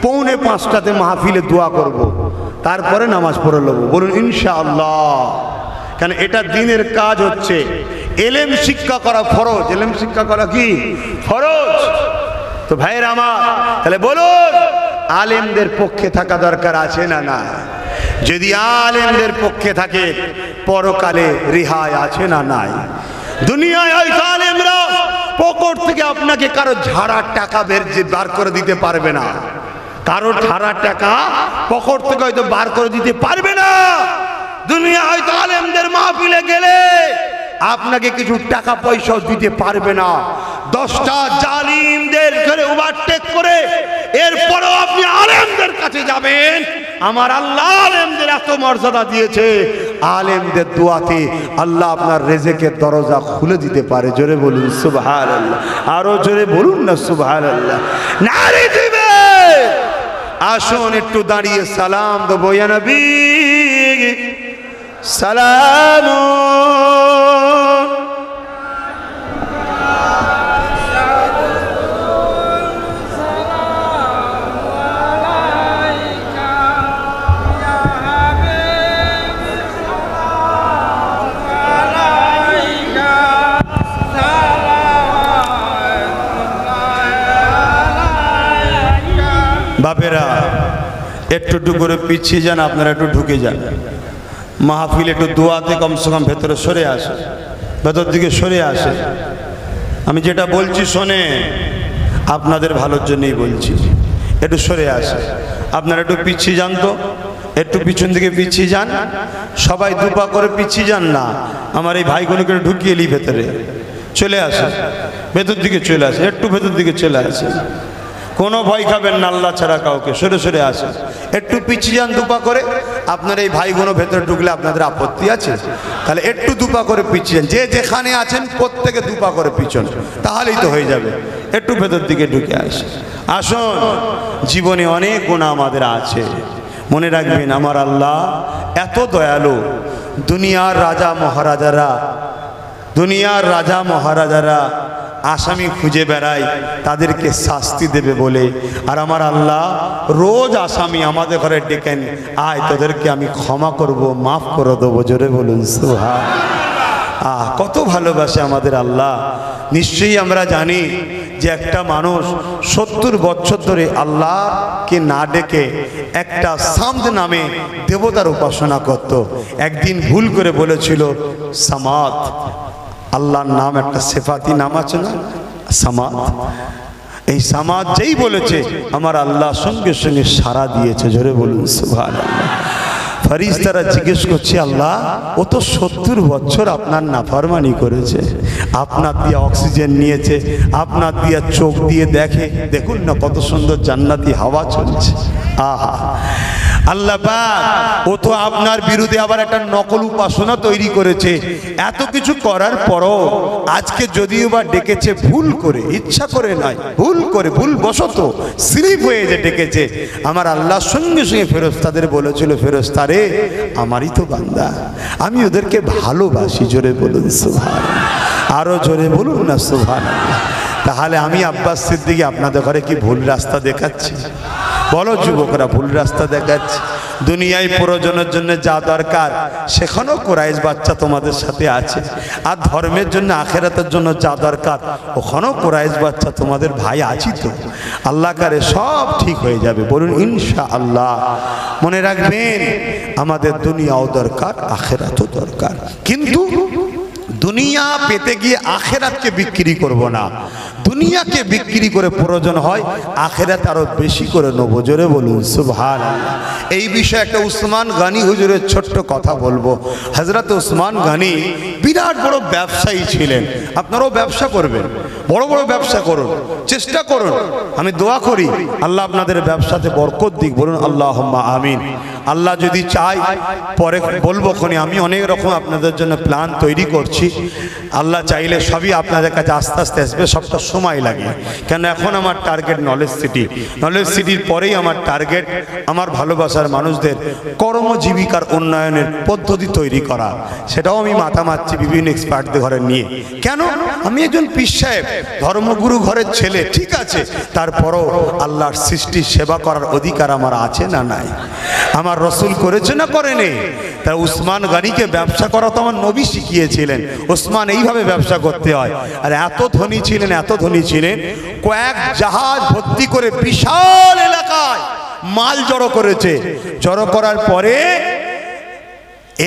4:45টাতে মাহফিলে দোয়া করব, তারপরে নামাজ পড়ে নেব। বলুন ইনশাআল্লাহ। কেন? এটা দিনের কাজ হচ্ছে, এলেম শিক্ষা করা ফরজ। এলেম শিক্ষা করা কি ফরজ? তো ভাইরা আমার, তাহলে বলুন আলেমদের পক্ষে থাকা দরকার আছে না না? যদি আলেমদের পক্ষে থাকে পরকালে রেহাই আছে না নাই? দুনিয়ায় হয়তো আলেমরা পকেট থেকে আপনাকে কারো ঝাড়া টাকা বার করে দিতে পারবে না, কারো ঝাড়া টাকা পকেট থেকে হয়তো বার করে দিতে পারবে না। দুনিয়া হয়তো আলেমদের মাহফিলে গেলে আপনাকে কিছু টাকা পয়সাও দিতে পারবে না। 10টা জালিমদের ঘরে ওভারটেক করে এরপরেও আপনি আলেমদের কাছে যাবেন। আমার আল্লাহ আলেমদের এত মর্যাদা দিয়েছে, আলেমদের দোয়াতে আল্লাহ আপনার রিজিকের দরজা খুলে দিতে পারে। জোরে বলুন সুবহানাল্লাহ। আরো জোরে বলুন না সুবহানাল্লাহ। নারে দিবে। আসুন একটু দাঁড়িয়ে সালাম দেবো, ইয়া নবী সালাম। বাপেরা একটু করে পিছিয়ে যান, আপনারা একটু ঢুকে যান মাহফিল, একটু দোয়াতে কমসে কম ভেতরে সরে আসে, ভেতর দিকে সরে আসে। আমি যেটা বলছি শোনে, আপনাদের ভালোর জন্যই বলছি, একটু সরে আসে। আপনারা একটু পিছিয়ে যান, তো একটু পিছন দিকে পিছিয়ে যান, সবাই দুপা করে পিছিয়ে যান না। আমার এই ভাইগুলোকে ঢুকিয়ে এলি ভেতরে, চলে আসে, ভেতর দিকে চলে আসে, একটু ভেতর দিকে চলে আসে। কোনো ভয় খাবেন না আল্লাহ ছাড়া কাউকে, সরে সরে আসে, একটু পিছিয়ে যান দুপা করে। আপনার এই ভাইগুলো ভেতরে ঢুকলে আপনাদের আপত্তি আছে? তাহলে একটু দুপা করে পিছিয়ে যান, যে যেখানে আছেন প্রত্যেকে দুপা করে পিছন, তাহলেই তো হয়ে যাবে। একটু ভেতর দিকে ঢুকে আসে। আসুন, জীবনে অনেক গুনাহ আমাদের আছে, মনে রাখবেন আমার আল্লাহ এত দয়ালু। দুনিয়ার রাজা মহারাজারা আসামি খুঁজে বেড়ায় তাদেরকে শাস্তি দেবে বলে, আর আমার আল্লাহ রোজ আসামি আমাদের ঘরে ডেকেন, আয় তোদেরকে আমি ক্ষমা করব, মাফ করে দেবো। জোরে বলুন সুবহানাল্লাহ। কত ভালোবাসে আমাদের আল্লাহ। নিশ্চয়ই আমরা জানি যে একটা মানুষ 70 বছর ধরে আল্লাহকে না ডেকে একটা সামদ নামে দেবতার উপাসনা করত। একদিন ভুল করে বলেছিল সামাদ। আল্লাহর নাম একটা সিফাতি নাম আছে না, সামাদ। এই সামাদ যেই বলেছে আমার আল্লাহ সঙ্গে সঙ্গে সাড়া দিয়েছে। জোরে বলুন সুবহানাল্লাহ। ফেরেশতারা জিজ্ঞেস করছে, আল্লাহ ও তো 70 বছর আপনার নাফরমানি করেছে, আপনার দিয়ে অক্সিজেন নিয়েছে, আপনার দিয়ে চোখ দিয়ে দেখে, দেখুন না কত সুন্দর জান্নাতি হাওয়া চলছে। আহা আল্লাহ পাক ও তো আপনার বিরুদ্ধে আবার একটা নকল উপাসনা তৈরি করেছে। এত কিছু করার পরও আজকে যদিও বা ডেকেছে ভুল করে, ইচ্ছা করে নয়, ভুল করে, ভুল বশত স্লিপ হয়ে যে ডেকেছে। আমার আল্লাহ সঙ্গে সঙ্গে ফেরেশতাদের বলেছিল, ফেরেশতারে আমারই তো বান্দা, আমি ওদেরকে ভালোবাসি। জোরে বলুন সুবহানাল্লাহ। আরো জোরে বলুন না সুবহানাল্লাহ। তাহলে আমি আব্বাস সিদ্দিকী আপনাদের ঘরে কি ভুল রাস্তা দেখাচ্ছি? বলো যুবকরা, ভুল রাস্তা দেখাচ্ছি? দুনিয়ায় প্রয়োজনের জন্য যা দরকার সেখানেও কুরাইশ বাচ্চা তোমাদের সাথে আছে, আর ধর্মের জন্য আখিরাতের জন্য যা দরকার ওখানেও কুরাইশ বাচ্চা তোমাদের ভাই আছি তো। আল্লাহ কারে সব ঠিক হয়ে যাবে, বলুন ইনশাআল্লাহ। মনে রাখবেন আমাদের দুনিয়াও দরকার, আখিরাতও দরকার, কিন্তু দুনিয়া পেতে গিয়ে আখিরাতকে বিক্রি করব না। দুনিয়াকে বিক্রি করে প্রয়োজন হয় আখিরাত আরো বেশি করে নেব। জোরে বলুন সুবহানাল্লাহ। এই বিষয়ে একটা উসমান গনি হুজুরের ছোট্ট কথা বলবো। হযরত উসমান গনি বিরাট বড় ব্যবসায়ী ছিলেন। আপনারাও ব্যবসা করবেন, বড় বড় ব্যবসা করুন, চেষ্টা করুন। আমি দোয়া করি আল্লাহ আপনাদের ব্যবসাতে বরকত দিক, বলুন আল্লাহুম্মা আমিন। আল্লাহ যদি চায় পরে বলবো, আমি অনেক রকম আপনাদের জন্য প্ল্যান তৈরি করছি। আল্লাহ চাইলে সবই আপনাদের কাছে আস্তে আস্তে আসবে, সবটা সময় লাগে। কেন এখন আমার টার্গেট নলেজ সিটি, নলেজ সিটির পরেই আমার টার্গেট আমার ভালোবাসার মানুষদের কর্মজীবিকার উন্নয়নের পদ্ধতি তৈরি করা। সেটাও আমি মাথা মারছি বিভিন্ন এক্সপার্টদের ঘরে নিয়ে। কেন? আমি একজন পীর সাহেব, ধর্মগুরু ঘরের ছেলে, ঠিক আছে, তারপরও আল্লাহর সৃষ্টির সেবা করার অধিকার আমার আছে না নাই? আমার রসুল করেছে না করেনি? তাই উসমান গনিকে ব্যবসা করা তো আমার নবী শিখিয়েছিলেন। উসমান এইভাবে ব্যবসা করতে হয়। আর এত ধনী ছিলেন, এত ধনী ছিলেন, কয়েক জাহাজ ভর্তি করে বিশাল এলাকায় মাল জড়ো করেছে। জড়ো করার পরে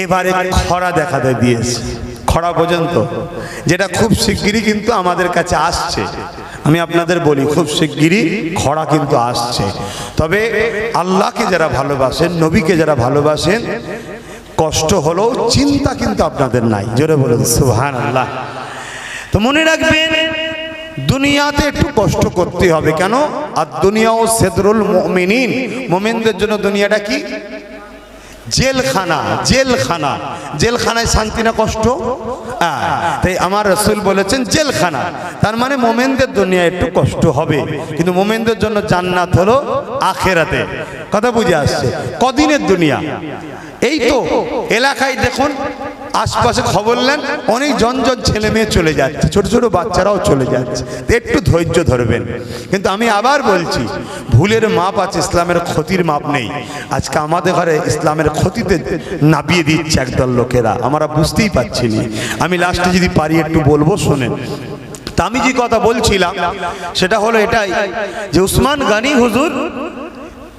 এবারে খরা দেখা দিয়েছে। খরা পর্যন্ত, যেটা খুব শিগগিরই কিন্তু আমাদের কাছে আসছে। আমি আপনাদের বলি, খুব শিগগিরই খরা কিন্তু আসছে। তবে আল্লাহকে যারা ভালোবাসেন, নবীকে যারা ভালোবাসেন, কষ্ট হলেও চিন্তা কিন্তু আপনাদের নাই। জোরে বলুন সুবহানাল্লাহ। তো মনে রাখবেন দুনিয়াতে একটু কষ্ট করতে হবে। কেন? আর দুনিয়াও সিদরুল মুমিনিন, মুমিনদের জন্য দুনিয়াটা কি? জেলখানা। জেলখানা, জেলখানায় শান্তি না কষ্ট? তাই আমার রাসূল বলেছেন জেলখানা। তার মানে মোমেনদের দুনিয়া একটু কষ্ট হবে, কিন্তু মোমেনদের জন্য জান্নাত হলো আখিরাতে। কথা বুঝে আসছে? কদিনের দুনিয়া? এই তো এলাকায় দেখুন, আশপাশে খবর নেন, অনেক জন ছেলে মেয়ে চলে যাচ্ছে, ছোট ছোট বাচ্চারাও চলে যাচ্ছে। একটু ধৈর্য ধরবেন। কিন্তু আমি আবার বলছি, ভুলের মাপ আছে, ইসলামের ক্ষতির মাপ নেই। আজকে আমাদের ঘরে ইসলামের ক্ষতিতে নাবিয়ে দিচ্ছে একদল লোকেরা, আমরা বুঝতেই পারছি না। আমি লাস্টে যদি পারি একটু বলবো, শোনেন। তা আমি যে কথা বলছিলাম সেটা হলো এটাই যে উসমান গনি হুজুর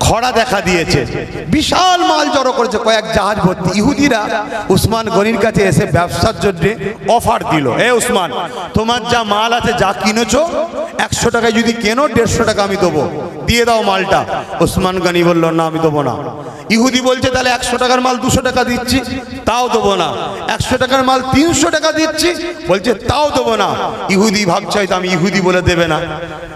খরা দেখা দিয়েছে, বিশাল মাল জড়ো করেছে, কয়েক জাহাজ ভর্তি। ইহুদিরা উসমান গনির কাছে এসে ব্যবসার জন্য অফার দিল, এ উসমান, তোমার যা মাল আছে, যা কিনেছো, 100 টাকায় যদি কেনো 150 টাকা আমি দেবো, দিয়ে দাও মালটা। উসমান গনি বলল, না আমি দেবো না। ইহুদি বলছে, তাহলে 100 টাকার মাল 200 টাকা দিচ্ছি, তাও দেবো না। 100 টাকার মাল 300 টাকা দিচ্ছি, বলছে তাও দেবো না। ইহুদি ভাবছে হয়তো আমি ইহুদি বলে দেবে না,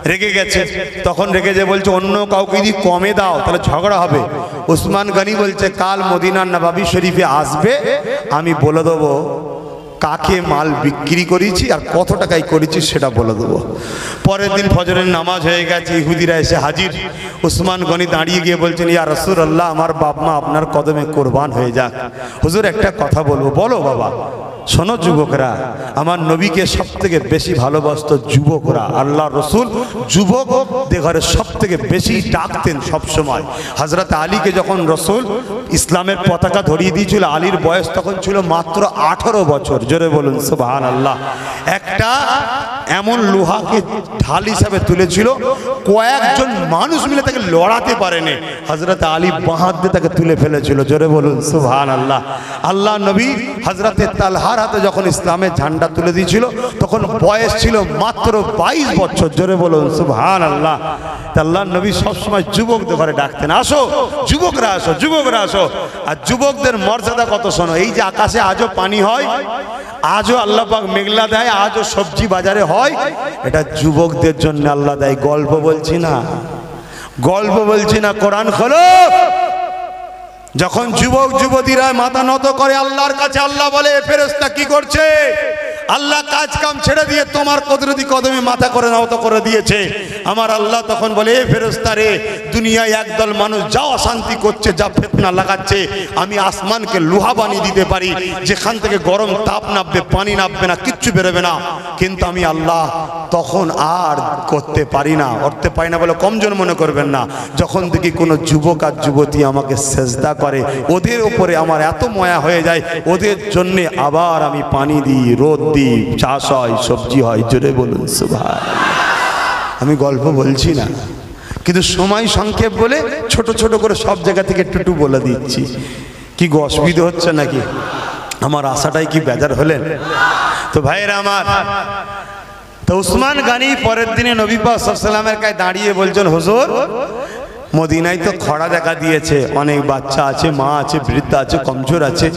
রেগে গেছে। তখন রেগে যে বলছে, অন্য কাউকে যদি কমে দাও তাহলে ঝগড়া হবে। উসমান গনি বলছে, কাল মদিনার নবাবী শরীফে আসবে, আমি বলে দেবো কাকে মাল বিক্রি করেছি আর কত টাকায় করেছি সেটা বলে দেবো। পরের দিন ফজরের নামাজ হয়ে গেছে, ইহুদিরা এসে হাজির। উসমান গনি দাঁড়িয়ে গিয়ে বলছেন, ইয়া রাসূলুল্লাহ, আমার বাপ মা আপনার কদমে কোরবান হয়ে যাক। হুজুর একটা কথা বলবো। বলো বাবা। শোনো যুবকরা, আমার নবীকে সব থেকে বেশি ভালোবাসত যুবকরা। আল্লাহ রসুল যুবকদের ঘরে সব থেকে বেশি ডাকতেন সবসময়। হযরত আলীকে যখন রসুল ইসলামের পতাকা ধরিয়ে দিয়েছিল, আলীর বয়স তখন ছিল মাত্র 18 বছর। জোরে বলুন সুবহানাল্লাহ। একটা এমন লোহাকে ঢাল হিসাবে তুলেছিল, কয়েকজন মানুষ মিলে তাকে লড়াতে পারেনি। হযরত আলী বাঁ হাত দিয়ে তাকে তুলে ফেলেছিল। জোরে বলুন সুবহানাল্লাহ। আল্লাহ নবী হযরত তালহার হাতে যখন ইসলামের ঝান্ডা তুলে দিয়েছিল, তখন বয়স ছিল মাত্র 22 বছর। জোরে বলুন সুবহানাল্লাহ। আল্লাহ নবী সবসময় যুবকদের ঘরে ডাকতেন, আসো যুবকরা, আসো যুবকরা, আসো। আর যুবকদের মর্যাদা কত শোনো। এই যে আকাশে আজও পানি হয়, আজও আল্লাহ পাক মেঘলা দেয়, আজও সবজি বাজারে হয়, এটা যুবকদের জন্য আল্লাহ দেয়। গল্প বলছি না, গল্প বলছি না, কোরআন খোলো। যখন যুবক যুবতীরা মাথা নত করে আল্লাহর কাছে, আল্লাহ বলে, ফেরেশতা কি করছে? আল্লাহ কাজ কাম ছেড়ে দিয়ে তোমার কুদরতি কদমে মাথা করে নত করে দিয়েছে। আমার আল্লাহ তখন বলে, এ ফেরেশতা রে, দুনিয়ায় একদল মানুষ যা অশান্তি করছে, যা ফিতনা লাগাচ্ছে, আমি আসমানকে লোহা বানিয়ে দিতে পারি, যেখান থেকে গরম তাপ নামবে, পানি নামবে না, কিচ্ছু বেরোবে না। কিন্তু আমি আল্লাহ তখন আর করতে পারি না। করতে পারি না বলে কমজোর মনে করবেন না। যখন দেখি কোনো যুবক আর যুবতী আমাকে সেজদা করে, ওদের ওপরে আমার এত মায়া হয়ে যায়, ওদের জন্যে আবার আমি পানি দিই, রোদ দিই, চাষ হয়, সবজি হয়। জোরে বলুন সুবহানাল্লাহ। আমি গল্প বলছি না, কিন্তু সময় সংক্ষেপ বলে ছোট ছোট করে সব জায়গা থেকে একটু বলে দিচ্ছি। কি গো, অসুবিধা হচ্ছে নাকি? আমার আশাটাই কি বেজার হলেন? তো ভাইয়েরা আমার, তো উসমান গনি পরের দিনে নবী পাক সাল্লাল্লাহু আলাইহি ওয়াসাল্লামের কাছে দাঁড়িয়ে বলছেন, হুজুর, মদিনায় তো খরা দেখা দিয়েছে, অনেক বাচ্চা আছে, মা আছে, বৃদ্ধ আছে, কমজোর আছে।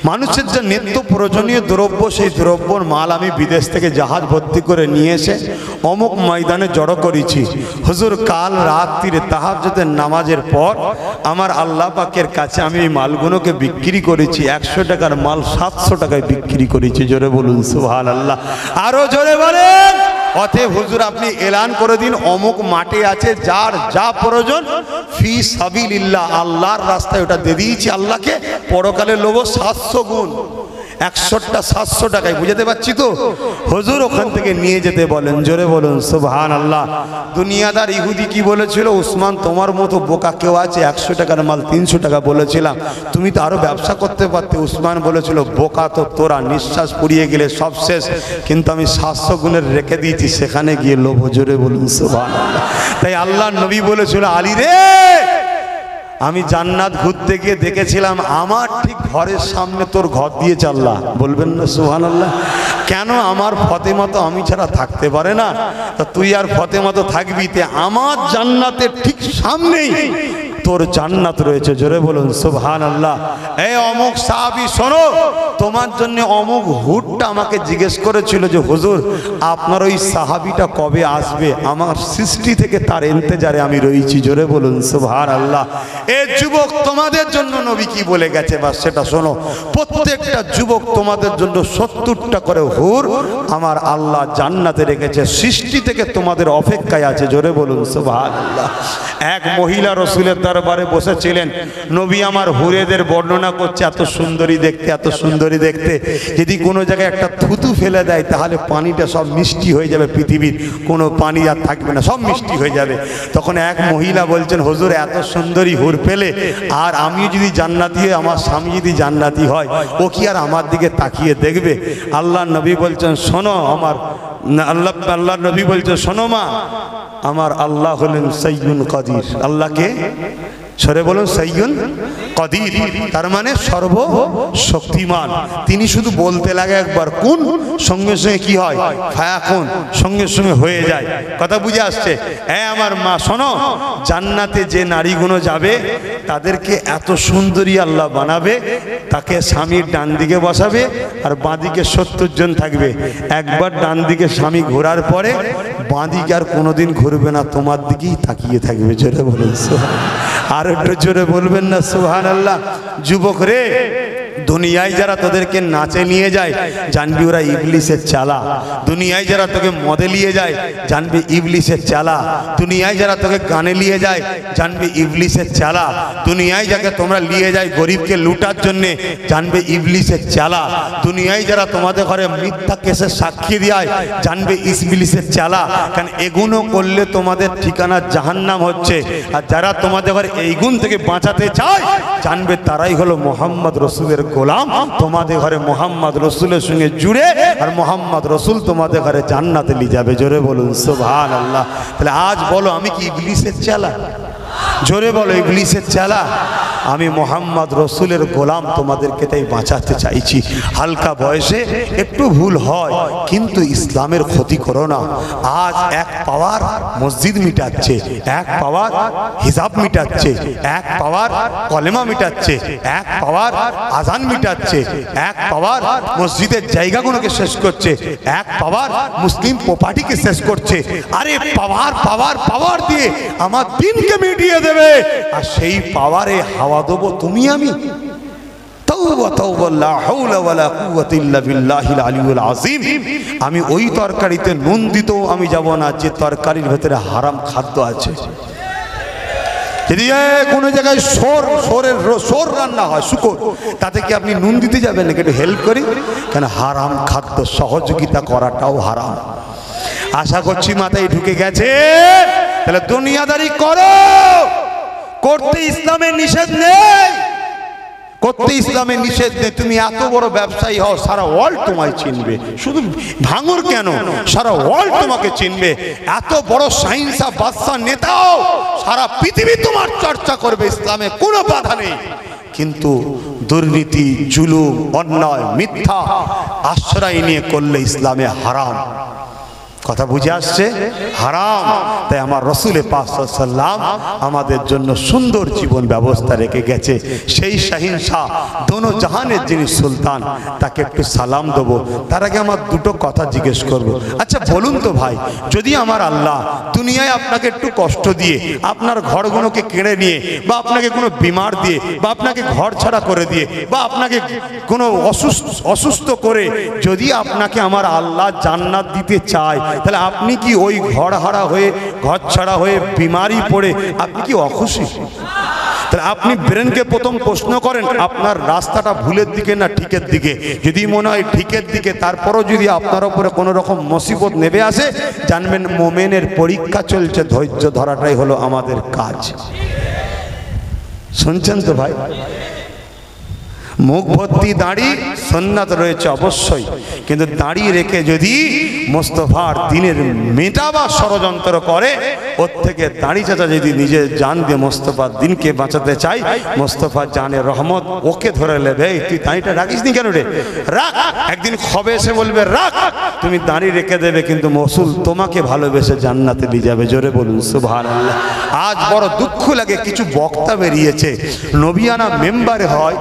মানুষের যে নিত্য প্রয়োজনীয় দ্রব্য, সেই দ্রব্যর মাল আমি বিদেশ থেকে জাহাজ ভর্তি করে নিয়ে এসে অমুক ময়দানে জড়ো করেছি। হুজুর, কাল রাত্রিরে তাহাজ্জুদের নামাজের পর আমার আল্লাহ পাকের কাছে আমি এই মালগুলোকে বিক্রি করেছি। 100 টাকার মাল 700 টাকায় বিক্রি করেছি। জোরে বলুন সুবহানাল্লাহ। আরো জোরে বলেন। অতএব হুজুর, আপনি এলান করে দিন, অমুক মাঠে আছে, যার যা প্রয়োজন ফি সাবিলিল্লাহ, আল্লাহর রাস্তায় ওটা দিয়ে দিয়েছি আল্লাহকে, পরকালে লোভ 700 গুণ। 100টা 700 টাকায়, বুঝাতে পারছি তো? হুজুর ওখান থেকে নিয়ে যেতে বলেন। জোরে বলুন সুবহানাল্লাহ। দুনিয়াদার ইহুদি কি বলেছিল? উসমান, তোমার মতো বোকা কেউ আছে? 100 টাকার মাল 300 টাকা বলেছিলাম, তুমি তো আরো ব্যবসা করতে পারতে। উসমান বলেছিল, বোকা তো তোরা, নিঃশ্বাস পুড়িয়ে গেলে সব শেষ, কিন্তু আমি 700 গুণের রেখে দিয়েছি, সেখানে গিয়ে লোভ। জোরে বলুন সুবহানাল্লাহ। তাই আল্লাহ নবী বলেছিল, আলী রে, আমি জান্নাত ঘুরতে গিয়ে দেখেছিলাম, আমার ঠিক ঘরের সামনে তোর ঘর দিয়েছে আল্লাহ। বলবেন না সুবহানাল্লাহ? কেন? আমার ফাতেমা তো আমি ছাড়া থাকতে পারে না, তা তুই আর ফাতেমা তো থাকবি, তে আমার জান্নাতের ঠিক সামনেই তোর জান্নাত রয়েছে। জোরে বলুন সুবহানাল্লাহ। এই অমুক সাহাবী, শোনো, তোমার জন্য অমুক হুটটা আমাকে জিজ্ঞেস করেছিল যে হুজুর, আপনার ওই সাহাবীটা কবে আসবে? আমার সৃষ্টি থেকে তার ইন্তজারে আমি রয়েছি। জোরে বলুন সুবহানাল্লাহ। এ যুবক, তোমাদের জন্য নবী কি বলে গেছে বাস সেটা শোনো। প্রত্যেকটা যুবক তোমাদের জন্য 70টা করে হুর আমার আল্লাহ জান্নাতে রেখেছে, সৃষ্টি থেকে তোমাদের অপেক্ষায় আছে। জোরে বলুন সুবহানাল্লাহ। এক মহিলা রসুলের দরবারে বসেছিলেন, নবী আমার হুরেদের বর্ণনা করছে, এত সুন্দরী দেখতে, এত সুন্দরী দেখতে, যদি কোনো জায়গায় একটা থুতু ফেলে দেয় তাহলে পানিটা সব মিষ্টি হয়ে যাবে, পৃথিবীর কোনো পানি আর থাকবে না, সব মিষ্টি হয়ে যাবে। তখন এক মহিলা বলছেন, হুজুর, এত সুন্দরী হুর পেলে, আর আমি যদি জান্নাতি, আমার স্বামী যদি জান্নাতি হয়, ও কি আর আমার দিকে তাকিয়ে দেখবে? আল্লাহ নবী বলছেন, শোনো, আমার আল্লাহ নবী বলছেন, শোনো মা, আমার আল্লাহ হলেন সাইয়্যুন কাদির। আল্লাহকে সরে বলুন, সাইয়্যুন কাদির, তার মানে সর্বশক্তিমান। তিনি শুধু বলতে লাগে একবার কোন, সঙ্গে সঙ্গে কি হয়? ফায়াকুন, সঙ্গে সঙ্গে হয়ে যায়। কথা বুঝে আসছে? হ্যাঁ আমার মা, শোনো, জান্নাতে যে নারীগুলো যাবে তাদেরকে এত সুন্দরী আল্লাহ বানাবে, তাকে স্বামীর ডান দিকে বসাবে আর বাঁ দিকে 70 জন থাকবে। একবার ডান দিকে স্বামী ঘোরার পরে বাঁ দিকে আর কোনোদিন ঘুরবে না, তোমার দিকেই তাকিয়ে থাকবে। জোরে বলুন। আর একটু জোরে বলবেন না সুবহানাল্লাহ। যুবক রে, দুনিয়ায় যারা তোদেরকে নাচে নিয়ে যায় জানবি ওরা ইবলিসের চালা। দুনিয়ায় যারা তোকে মদে নিয়ে যায় জানবি ইবলিসের চালা। দুনিয়ায় যারা তোকে গানে নিয়ে যায় জানবি ইবলিসের চালা। দুনিয়ায় যাকে তোমরা নিয়ে যায় গরিবকে লুটার জন্যে জানবে ইবলিসের চালা। দুনিয়ায় যারা তোমাদের ঘরে মিথ্যা কেসে সাক্ষী দেয় জানবে ইবলিসের চালা। কারণ এগুলো করলে তোমাদের ঠিকানা জাহান্নাম হচ্ছে। আর যারা তোমাদের ঘরে এই গুণ থেকে বাঁচাতে চায় জানবে তারাই হলো মোহাম্মদ রসুলের গোলাম। তোমাদের ঘরে মোহাম্মদ রসুলের সঙ্গে জুড়ে আর মোহাম্মদ রসুল তোমাদের ঘরে জান্নাতে নিয়ে যাবে। জোরে বলুন সুবহানাল্লাহ। তাহলে আজ বলো আমি কি ইবলিসের চালা? জোরে বলো ইবলিসের চালা? আমি মোহাম্মদ রসুলের গোলাম, তোমাদেরকে তাই বাঁচাতে চাইছি। হালকা বয়সে একটু ভুল হয় কিন্তু ইসলামের ক্ষতি করো না। আজ এক পাওয়ার মসজিদ মিটাচ্ছে, এক পাওয়ার হিজাব মিটাচ্ছে, এক পাওয়ার কলেমা মিটাচ্ছে, এক পাওয়ার আজান মিটাচ্ছে, এক পাওয়ার মসজিদের জায়গাগুলোকে শেষ করছে, এক পাওয়ার মুসলিম প্রপার্টিকে শেষ করছে। আরে পাওয়ার পাওয়ার পাওয়ার দিয়ে আমার দিনকে মিটিয়ে দেবে, আর সেই পাওয়ারে হাওয়া দেবো তুমি আমি। আমি ওই তরকারিতে নুন দিতেও আমি যাব না যে তরকারির ভেতরে হারাম খাদ্য আছে। যদি কোনো জায়গায় সোর রান্না হয় শুকর, তাতে কি আপনি নুন দিতে যাবেন নাকি? একটু হেল্প করি কেন? হারাম খাদ্য সহযোগিতা করাটাও হারাম। আশা করছি মাথায় ঢুকে গেছে। তাহলে দুনিয়াদারি করো, করতে ইসলামের নিষেধ নেই, করতে ইসলামের নিষেধ নেই। তুমি এত বড় ব্যবসায়ী হও, সারা ওয়ার্ল্ড তোমায় চিনবে। শুধু ভাঙর কেন, সারা ওয়ার্ল্ড তোমাকে চিনবে। এত বড় সাইন্সা বাদশা নেতাও সারা পৃথিবী তোমার চর্চা করবে, ইসলামে কোনো বাধা নেই। কিন্তু দুর্নীতি, জুলুম, অন্যায়, মিথ্যা আশ্রয় নিয়ে করলে ইসলামে হারাম। কথা বুঝে আসছে? হারাম। তাই আমার রসুলে পাক সাল্লাল্লাহু আলাইহি ওয়াসাল্লাম আমাদের জন্য সুন্দর জীবন ব্যবস্থা রেখে গেছে। সেই শাহিন শাহ দোনো জাহানের যিনি সুলতান, তাকে একটু সালাম দেবো। তার আগে আমার দুটো কথা জিজ্ঞেস করব। আচ্ছা বলুন তো ভাই, যদি আমার আল্লাহ দুনিয়ায় আপনাকে একটু কষ্ট দিয়ে, আপনার ঘরগুলোকে কেড়ে নিয়ে, বা আপনাকে কোনো বিমার দিয়ে, বা আপনাকে ঘর ছাড়া করে দিয়ে, বা আপনাকে কোনো অসুস্থ করে যদি আপনাকে আমার আল্লাহ জান্নাত দিতে চায়, তাহলে আপনি কি ওই ঘর হারা হয়ে, ঘর ছাড়া হয়ে, বিমারি পড়ে আপনি কি অখুশি? তাহলে আপনি ব্রেনকে প্রথম প্রশ্ন করেন আপনার রাস্তাটা ভুলের দিকে না ঠিকের দিকে। যদি মনে হয় ঠিকের দিকে, তারপরও যদি আপনার উপরে কোনো রকম মুসিবত নেমে আসে, জানবেন মোমেনের পরীক্ষা চলছে। ধৈর্য ধরাটাই হলো আমাদের কাজ। শুনছেন তো ভাই? মুখ ভর্তি দাড়ি সুন্নাত রয়েছে অবশ্যই, কিন্তু দাড়ি রেখে যদি মোস্তফার দিনের মেটাবা ষড়যন্ত্র করে, ওর থেকে দাড়ি চাচা যদি নিজে জান দিয়ে মোস্তফার দিনকে বাঁচাতে চাই, মোস্তফা জানে রহমত ওকে ধরে নেবে। তুই দাড়িটা রাখিস নি কেন রে? রাখ। একদিন খবে এসে বলবে রাখ, তুমি দাড়ি রেখে দেবে, কিন্তু রসূল তোমাকে ভালোবেসে জান্নাতে নিয়ে যাবে। জোরে বলুন সুবহানাল্লাহ। আজ বড় দুঃখ লাগে, কিছু বক্তা বেরিয়েছে নবিয়ানা মেম্বারে হয়,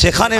সেখানে